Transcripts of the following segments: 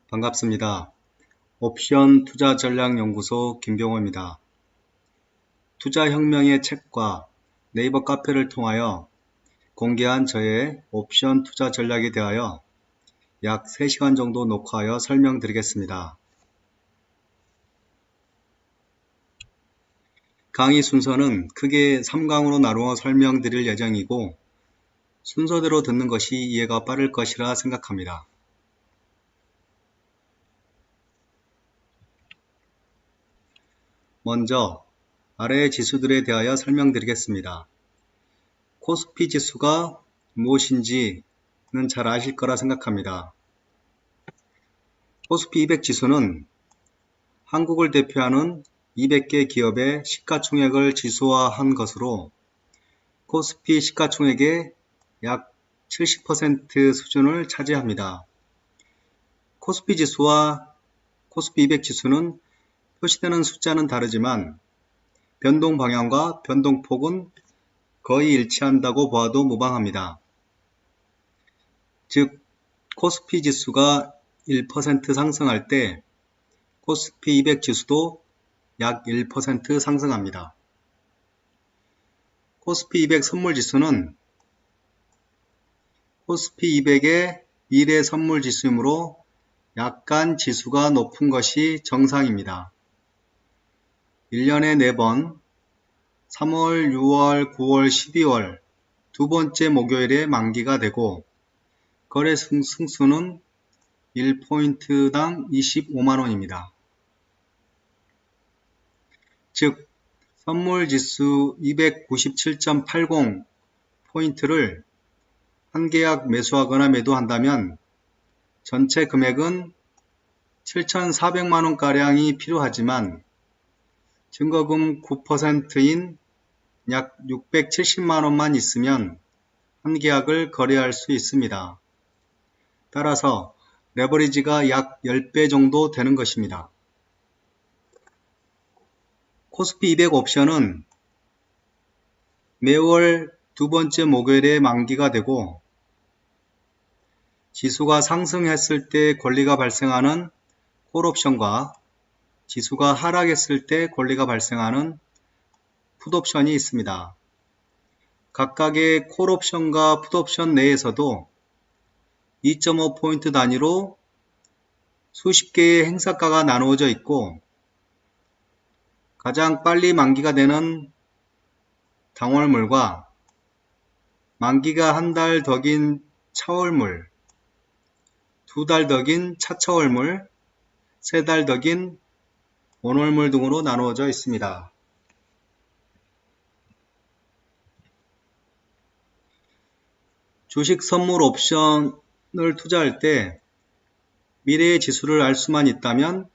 반갑습니다. 옵션 투자전략연구소 김병호입니다. 투자혁명의 책과 네이버 카페를 통하여 공개한 저의 옵션 투자 전략에 대하여 약 3시간 정도 녹화하여 설명드리겠습니다. 강의 순서는 크게 3강으로 나누어 설명드릴 예정이고 순서대로 듣는 것이 이해가 빠를 것이라 생각합니다. 먼저 아래의 지수들에 대하여 설명드리겠습니다. 코스피 지수가 무엇인지는 잘 아실 거라 생각합니다. 코스피 200 지수는 한국을 대표하는 200개 기업의 시가총액을 지수화한 것으로 코스피 시가총액의 약 70% 수준을 차지합니다. 코스피 지수와 코스피 200 지수는 표시되는 숫자는 다르지만 변동 방향과 변동폭은 거의 일치한다고 보아도 무방합니다. 즉, 코스피 지수가 1% 상승할 때 코스피 200 지수도 약 1% 상승합니다. 코스피 200 선물지수는 코스피 200의 미래 선물지수이므로 약간 지수가 높은 것이 정상입니다. 1년에 4번 3월, 6월, 9월, 12월 두 번째 목요일에 만기가 되고 거래 승수는 1포인트당 25만원입니다. 즉, 선물지수 297.80 포인트를 한 계약 매수하거나 매도한다면 전체 금액은 7,400만원가량이 필요하지만 증거금 9%인 약 670만원만 있으면 한 계약을 거래할 수 있습니다. 따라서 레버리지가 약 10배 정도 되는 것입니다. 코스피 200 옵션은 매월 두 번째 목요일에 만기가 되고 지수가 상승했을 때 권리가 발생하는 콜옵션과 지수가 하락했을 때 권리가 발생하는 풋옵션이 있습니다. 각각의 콜옵션과 풋옵션 내에서도 2.5포인트 단위로 수십 개의 행사가가 나누어져 있고 가장 빨리 만기가 되는 당월물과 만기가 한 달 더 긴 차월물, 2달 더 긴 차차월물, 3달 더 긴 원월물 등으로 나누어져 있습니다. 주식 선물 옵션을 투자할 때 미래의 지수를 알 수만 있다면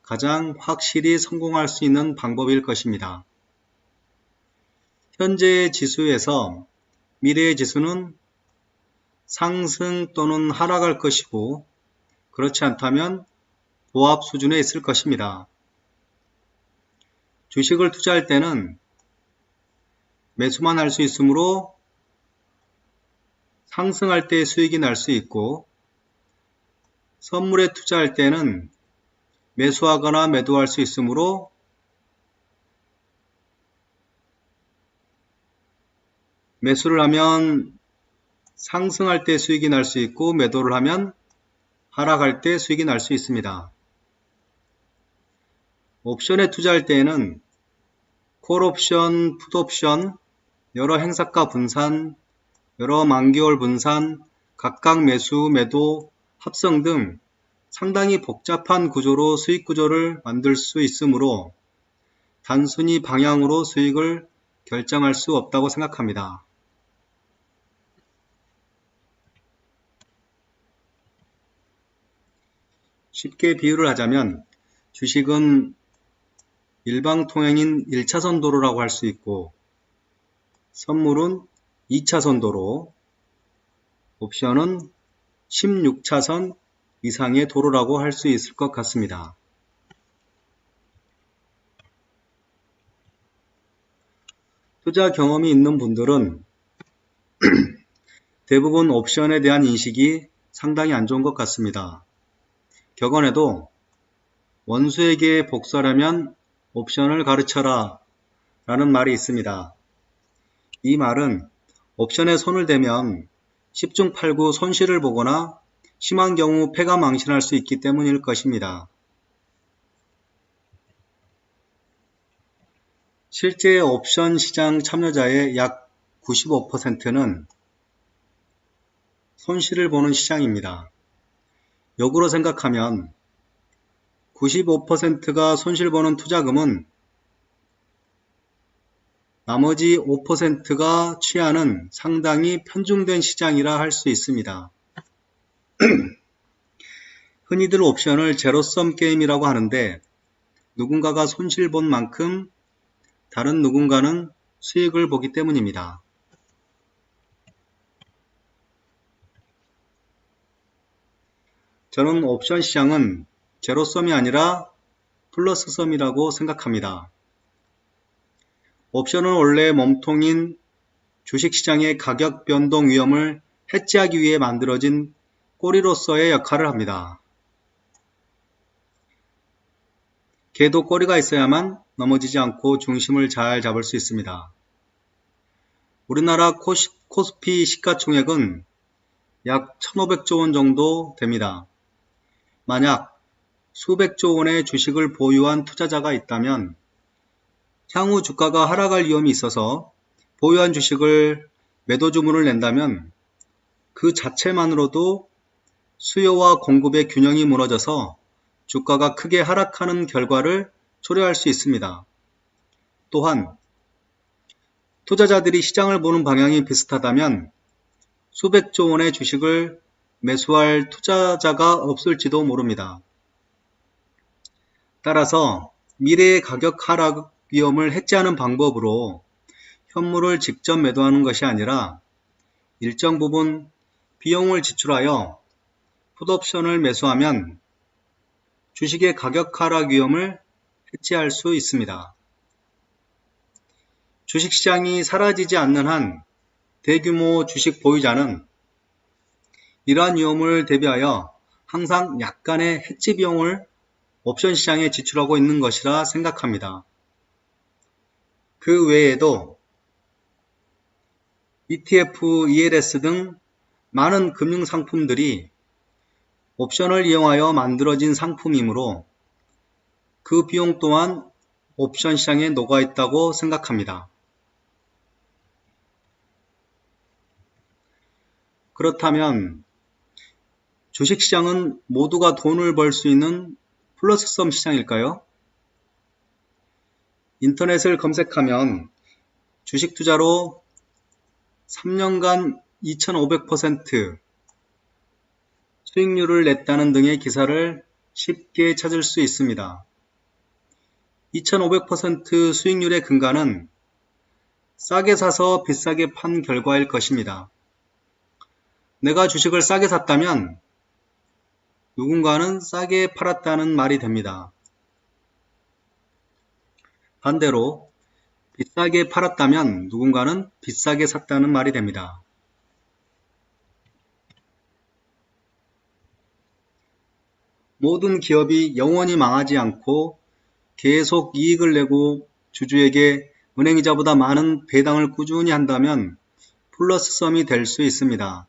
가장 확실히 성공할 수 있는 방법일 것입니다. 현재의 지수에서 미래의 지수는 상승 또는 하락할 것이고 그렇지 않다면 보합 수준에 있을 것입니다. 주식을 투자할 때는 매수만 할 수 있으므로 상승할 때 수익이 날 수 있고 선물에 투자할 때는 매수하거나 매도할 수 있으므로 매수를 하면 상승할 때 수익이 날 수 있고 매도를 하면 하락할 때 수익이 날 수 있습니다. 옵션에 투자할 때에는 콜옵션, 풋옵션, 여러 행사가 분산, 여러 만기월 분산, 각각 매수, 매도, 합성 등 상당히 복잡한 구조로 수익 구조를 만들 수 있으므로 단순히 방향으로 수익을 결정할 수 없다고 생각합니다. 쉽게 비유를 하자면 주식은 일방통행인 1차선 도로라고 할 수 있고 선물은 2차선 도로, 옵션은 16차선 이상의 도로라고 할 수 있을 것 같습니다. 투자 경험이 있는 분들은 대부분 옵션에 대한 인식이 상당히 안 좋은 것 같습니다. 격언에도 원수에게 복수하려면 옵션을 가르쳐라 라는 말이 있습니다. 이 말은 옵션에 손을 대면 10중 8구 손실을 보거나 심한 경우 패가 망신할 수 있기 때문일 것입니다. 실제 옵션 시장 참여자의 약 95%는 손실을 보는 시장입니다. 역으로 생각하면 95%가 손실 보는 투자금은 나머지 5%가 취하는 상당히 편중된 시장이라 할 수 있습니다. 흔히들 옵션을 제로섬 게임이라고 하는데 누군가가 손실 본 만큼 다른 누군가는 수익을 보기 때문입니다. 저는 옵션 시장은 제로섬이 아니라 플러스섬이라고 생각합니다. 옵션은 원래 몸통인 주식시장의 가격 변동 위험을 해지하기 위해 만들어진 꼬리로서의 역할을 합니다. 개도 꼬리가 있어야만 넘어지지 않고 중심을 잘 잡을 수 있습니다. 우리나라 코스피 시가총액은 약 1,500조 원 정도 됩니다. 만약 수백조 원의 주식을 보유한 투자자가 있다면 향후 주가가 하락할 위험이 있어서 보유한 주식을 매도 주문을 낸다면 그 자체만으로도 수요와 공급의 균형이 무너져서 주가가 크게 하락하는 결과를 초래할 수 있습니다. 또한 투자자들이 시장을 보는 방향이 비슷하다면 수백조 원의 주식을 매수할 투자자가 없을지도 모릅니다. 따라서 미래의 가격 하락 위험을 해지하는 방법으로 현물을 직접 매도하는 것이 아니라 일정 부분 비용을 지출하여 풋옵션을 매수하면 주식의 가격 하락 위험을 해지할 수 있습니다. 주식시장이 사라지지 않는 한 대규모 주식 보유자는 이러한 위험을 대비하여 항상 약간의 해지 비용을 옵션 시장에 지출하고 있는 것이라 생각합니다. 그 외에도 ETF, ELS 등 많은 금융상품들이 옵션을 이용하여 만들어진 상품이므로 그 비용 또한 옵션 시장에 녹아 있다고 생각합니다. 그렇다면 주식시장은 모두가 돈을 벌 수 있는 플러스섬 시장일까요? 인터넷을 검색하면 주식 투자로 3년간 2500% 수익률을 냈다는 등의 기사를 쉽게 찾을 수 있습니다. 2500% 수익률의 근간은 싸게 사서 비싸게 판 결과일 것입니다. 내가 주식을 싸게 샀다면 누군가는 싸게 팔았다는 말이 됩니다. 반대로 비싸게 팔았다면 누군가는 비싸게 샀다는 말이 됩니다. 모든 기업이 영원히 망하지 않고 계속 이익을 내고 주주에게 은행이자보다 많은 배당을 꾸준히 한다면 플러스섬이 될 수 있습니다.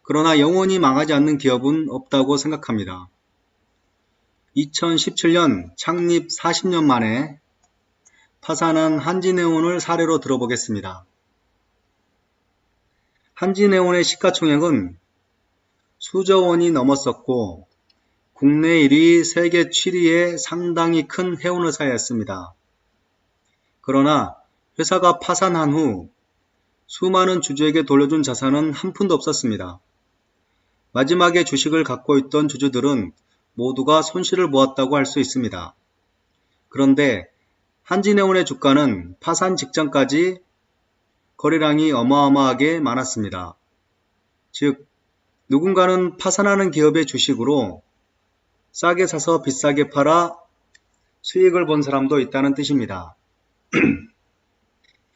그러나 영원히 망하지 않는 기업은 없다고 생각합니다. 2017년 창립 40년 만에 파산한 한진해운을 사례로 들어보겠습니다. 한진해운의 시가총액은 수조 원이 넘었었고 국내 1위, 세계 7위의 상당히 큰 해운회사였습니다. 그러나 회사가 파산한 후 수많은 주주에게 돌려준 자산은 한 푼도 없었습니다. 마지막에 주식을 갖고 있던 주주들은 모두가 손실을 보았다고 할 수 있습니다. 그런데 한진해운의 주가는 파산 직전까지 거래량이 어마어마하게 많았습니다. 즉, 누군가는 파산하는 기업의 주식으로 싸게 사서 비싸게 팔아 수익을 본 사람도 있다는 뜻입니다.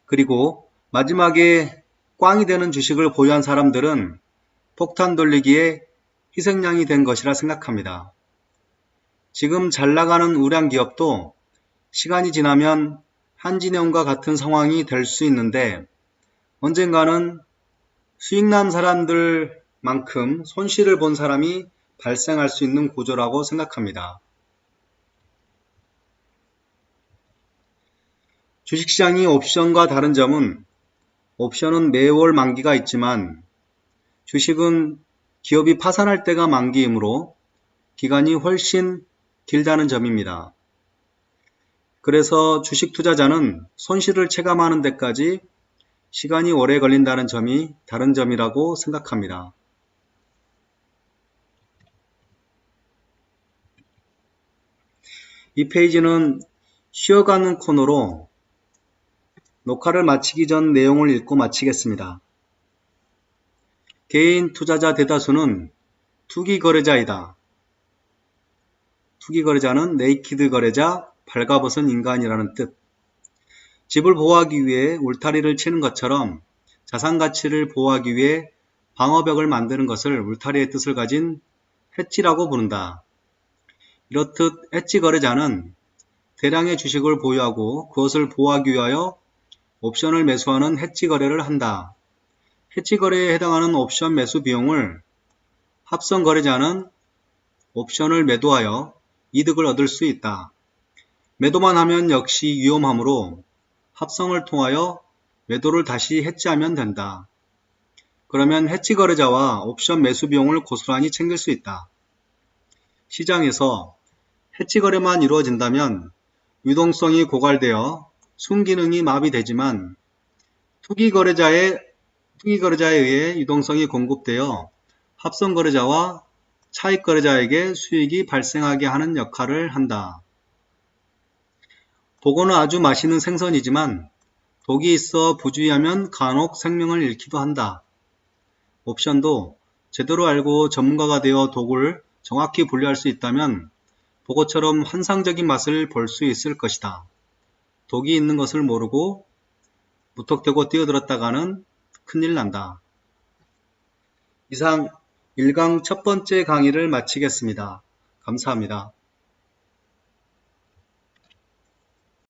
그리고 마지막에 꽝이 되는 주식을 보유한 사람들은 폭탄 돌리기에 희생양이 된 것이라 생각합니다. 지금 잘 나가는 우량 기업도 시간이 지나면 한진해운과 같은 상황이 될 수 있는데 언젠가는 수익난 사람들만큼 손실을 본 사람이 발생할 수 있는 구조라고 생각합니다. 주식시장이 옵션과 다른 점은 옵션은 매월 만기가 있지만 주식은 기업이 파산할 때가 만기이므로 기간이 훨씬 길다는 점입니다. 그래서 주식 투자자는 손실을 체감하는 데까지 시간이 오래 걸린다는 점이 다른 점이라고 생각합니다. 이 페이지는 쉬어가는 코너로 녹화를 마치기 전 내용을 읽고 마치겠습니다. 개인 투자자 대다수는 투기 거래자이다. 투기 거래자는 네이키드 거래자, 발가벗은 인간이라는 뜻. 집을 보호하기 위해 울타리를 치는 것처럼 자산 가치를 보호하기 위해 방어벽을 만드는 것을 울타리의 뜻을 가진 해지라고 부른다. 이렇듯 해지 거래자는 대량의 주식을 보유하고 그것을 보호하기 위하여 옵션을 매수하는 해지 거래를 한다. 해지 거래에 해당하는 옵션 매수 비용을 합성 거래자는 옵션을 매도하여 이득을 얻을 수 있다. 매도만 하면 역시 위험하므로 합성을 통하여 매도를 다시 해지하면 된다. 그러면 해지 거래자와 옵션 매수 비용을 고스란히 챙길 수 있다. 시장에서 해지 거래만 이루어진다면 유동성이 고갈되어 순기능이 마비되지만 투기 거래자에 의해 유동성이 공급되어 합성 거래자와 차익 거래자에게 수익이 발생하게 하는 역할을 한다. 독어는 아주 맛있는 생선이지만 독이 있어 부주의하면 간혹 생명을 잃기도 한다. 옵션도 제대로 알고 전문가가 되어 독을 정확히 분류할 수 있다면 독어처럼 환상적인 맛을 볼 수 있을 것이다. 독이 있는 것을 모르고 무턱대고 뛰어들었다가는 큰일 난다. 이상 1강 첫 번째 강의를 마치겠습니다. 감사합니다.